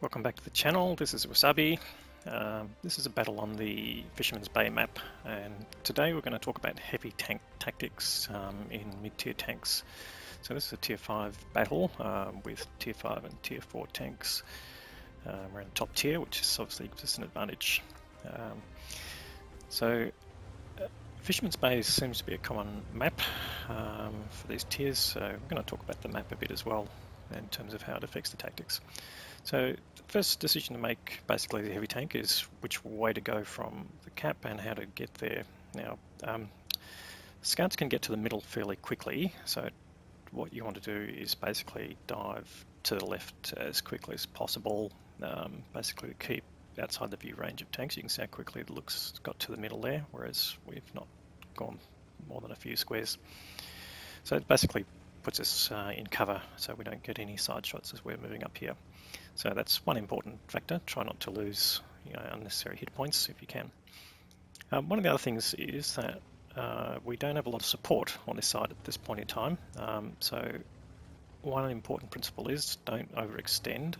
Welcome back to the channel. This is Wasabi. This is a battle on the Fisherman's Bay map, and today we're going to talk about heavy tank tactics in mid-tier tanks. So this is a tier 5 battle with tier 5 and tier 4 tanks. We're in the top tier, which is obviously gives us an advantage. Fisherman's Base seems to be a common map for these tiers, so we're going to talk about the map a bit as well in terms of how it affects the tactics. So the first decision to make basically the heavy tank is which way to go from the cap and how to get there. Now scouts can get to the middle fairly quickly, so what you want to do is basically dive to the left as quickly as possible, basically to keep outside the view range of tanks. You can see how quickly it got to the middle there, whereas we've not gone more than a few squares. So it basically puts us in cover so we don't get any side shots as we're moving up here. So that's one important factor. Try not to lose unnecessary hit points if you can. One of the other things is that we don't have a lot of support on this side at this point in time. So one important principle is don't overextend,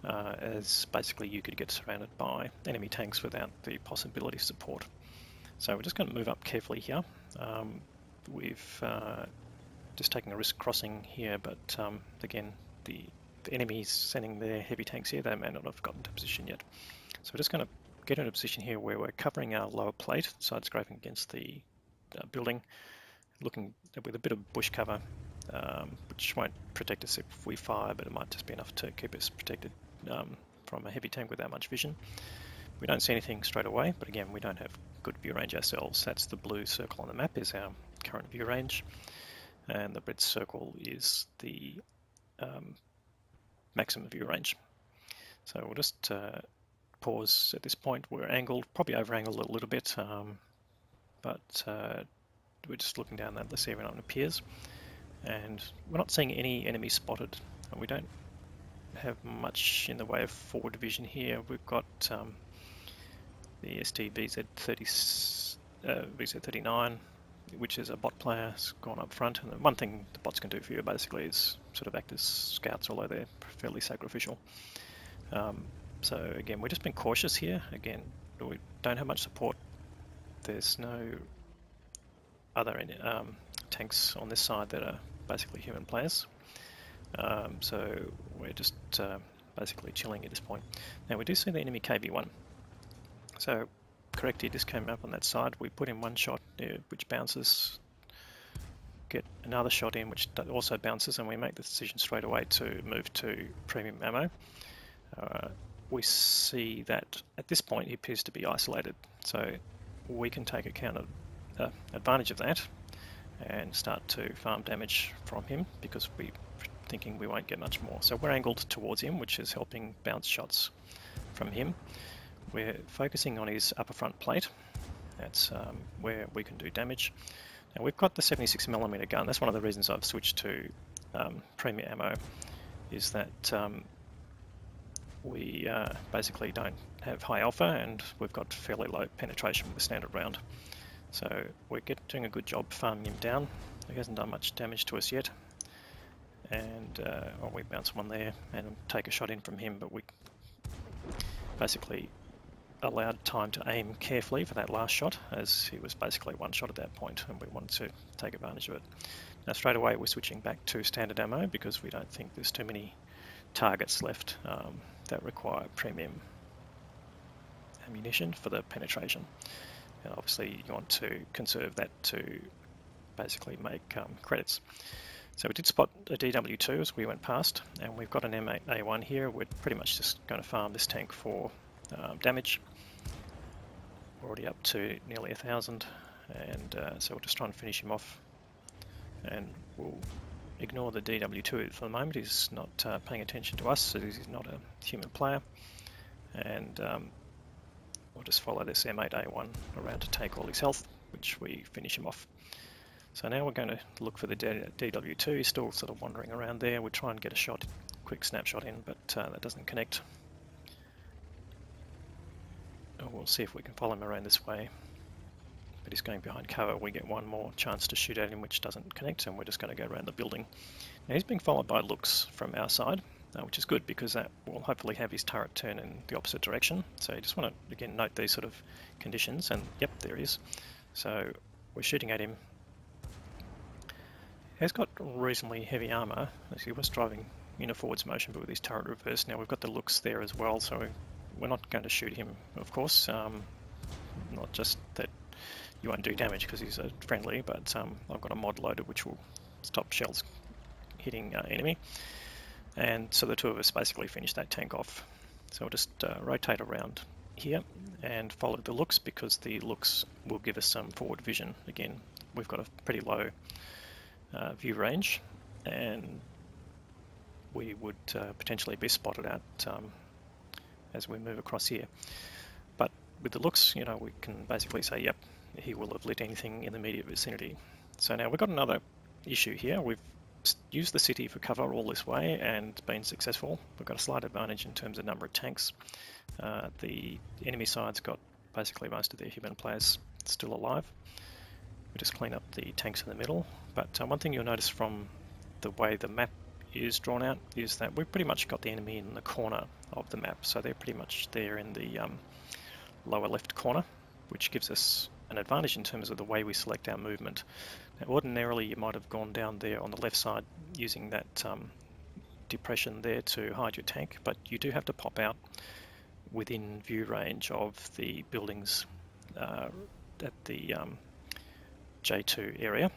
as basically you could get surrounded by enemy tanks without the possibility of support. So we're just going to move up carefully here. We've just taken a risk crossing here, but again, the enemies sending their heavy tanks here, they may not have gotten to position yet. So we're just going to get in a position here where we're covering our lower plate, side scraping against the building, looking with a bit of bush cover, which won't protect us if we fire, but it might just be enough to keep us protected from a heavy tank without much vision. We don't see anything straight away, but again, we don't have good view range ourselves. That's the blue circle on the map is our current view range, and the red circle is the maximum view range. So we'll just pause at this point. We're angled, probably over angled a little bit, but we're just looking down that. Let's see if anyone appears, and we're not seeing any enemies spotted. We don't have much in the way of forward vision here. We've got the ST VZ39, which is a bot player, has gone up front, and one thing the bots can do for you basically is sort of act as scouts, although they're fairly sacrificial. So again, we're just being cautious here. Again, we don't have much support. There's no other tanks on this side that are basically human players. So we're just basically chilling at this point. Now we do see the enemy KV-1. So correct, he just came up on that side. We put in one shot which bounces, get another shot in which also bounces, and we make the decision straight away to move to premium ammo. We see that at this point he appears to be isolated, so we can take advantage of that and start to farm damage from him because we're thinking we won't get much more. So we're angled towards him, which is helping bounce shots from him. We're focusing on his upper front plate. That's where we can do damage. Now we've got the 76mm gun. That's one of the reasons I've switched to premium ammo, is that we basically don't have high alpha and we've got fairly low penetration with a standard round. So we're doing a good job farming him down. He hasn't done much damage to us yet. And we bounce one there and take a shot in from him, but we basically allowed time to aim carefully for that last shot, as he was basically one shot at that point and we wanted to take advantage of it. Now straight away we're switching back to standard ammo because we don't think there's too many targets left that require premium ammunition for the penetration. And obviously you want to conserve that to basically make credits. So we did spot a DW2 as we went past, and we've got an M8A1 here. We're pretty much just going to farm this tank for damage. We're already up to nearly 1,000, and so we'll just try and finish him off, and we'll ignore the DW2 for the moment. He's not paying attention to us, so he's not a human player, and we'll just follow this M8A1 around to take all his health, which we finish him off. So now we're going to look for the DW2. He's still sort of wandering around there. We'll try and get a quick snapshot in, but that doesn't connect. We'll see if we can follow him around this way, but he's going behind cover. We get one more chance to shoot at him, which doesn't connect, and we're just going to go around the building. Now he's being followed by looks from our side, which is good because that will hopefully have his turret turn in the opposite direction. So you just want to, again, note these sort of conditions, and yep, there he is. So we're shooting at him. He's got reasonably heavy armour. He was driving in a forwards motion, but with his turret reversed. Now we've got the looks there as well, so we're not going to shoot him, of course. Not just that you won't do damage because he's a friendly, but I've got a mod loaded which will stop shells hitting enemy. And so the two of us basically finish that tank off. So we'll just rotate around here and follow the looks, because the looks will give us some forward vision. Again, we've got a pretty low view range, and we would potentially be spotted out as we move across here. But with the looks, you know, we can basically say, yep, he will have lit anything in the immediate vicinity. So now we've got another issue here. We've used the city for cover all this way and been successful. We've got a slight advantage in terms of number of tanks. The enemy side's got basically most of their human players still alive. We just clean up the tanks in the middle. But one thing you'll notice from the way the map is drawn out is that we've pretty much got the enemy in the corner of the map. So they're pretty much there in the lower left corner, which gives us an advantage in terms of the way we select our movement. Now, ordinarily you might have gone down there on the left side using that depression there to hide your tank, but you do have to pop out within view range of the buildings at the J2 area.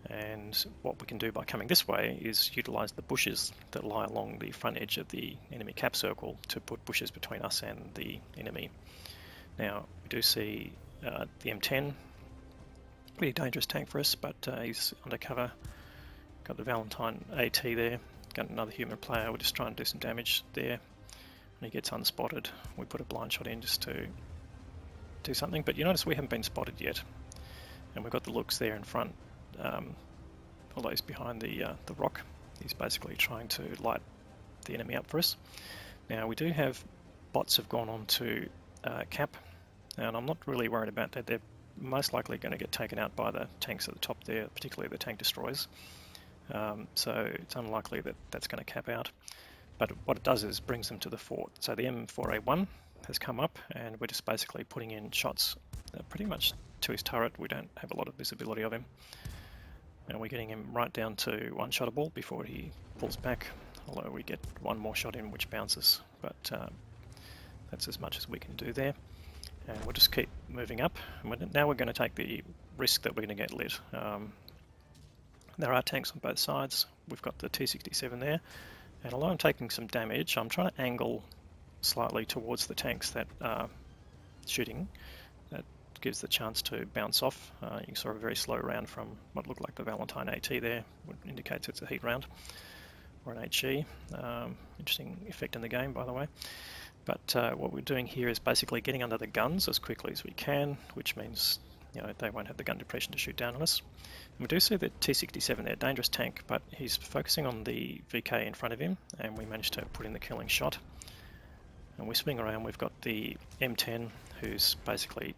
And what we can do by coming this way is utilize the bushes that lie along the front edge of the enemy cap circle to put bushes between us and the enemy. Now we do see the M10, pretty dangerous tank for us, but he's undercover. Got the Valentine AT there, got another human player. We're just trying to do some damage there. When he gets unspotted, we put a blind shot in just to do something, but you notice we haven't been spotted yet. And we've got the looks there in front, although he's behind the rock. He's basically trying to light the enemy up for us. Now we do have bots have gone on to cap, and I'm not really worried about that. They're most likely going to get taken out by the tanks at the top there, particularly the tank destroyers. So it's unlikely that that's going to cap out. But what it does is brings them to the fort. So the M4A1 has come up, and we're just basically putting in shots pretty much to his turret. We don't have a lot of visibility of him. And we're getting him right down to one-shottable before he pulls back, although we get one more shot in which bounces. But that's as much as we can do there. And we'll just keep moving up. And now we're going to take the risk that we're going to get lit. There are tanks on both sides. We've got the T-67 there. And although I'm taking some damage, I'm trying to angle slightly towards the tanks that are shooting. That gives the chance to bounce off. You saw a very slow round from what looked like the Valentine AT there, which indicates it's a heat round, or an HE. Interesting effect in the game, by the way. But what we're doing here is basically getting under the guns as quickly as we can, which means, you know, they won't have the gun depression to shoot down on us. And we do see the T-67 there, dangerous tank, but he's focusing on the VK in front of him, and we managed to put in the killing shot. And we swing around, we've got the M10, who's basically,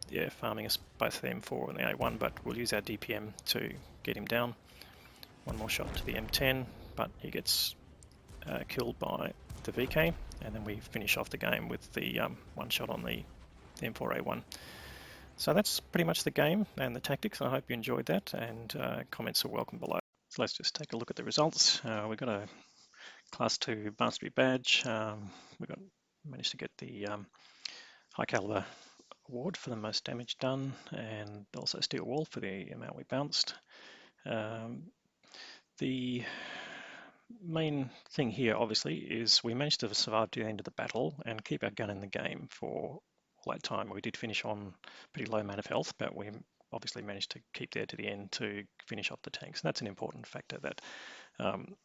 yeah, farming us, both the M4 and the A1, but we'll use our DPM to get him down. One more shot to the M10, but he gets killed by the VK, and then we finish off the game with the one shot on the M4A1. So that's pretty much the game and the tactics. I hope you enjoyed that, and comments are welcome below. So let's just take a look at the results. We've got a Class 2 Mastery badge. We managed to get the High Caliber Award for the most damage done, and also Steel Wall for the amount we bounced. The main thing here, obviously, is we managed to survive to the end of the battle and keep our gun in the game for all that time. We did finish on pretty low amount of health, but we obviously managed to keep there to the end to finish off the tanks. And that's an important factor, that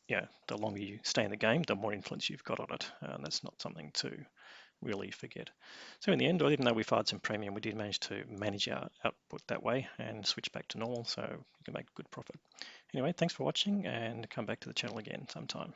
yeah, the longer you stay in the game, the more influence you've got on it. And that's not something to really forget. So in the end, even though we fired some premium, we did manage to manage our output that way and switch back to normal, so you can make good profit. Anyway, thanks for watching, and come back to the channel again sometime.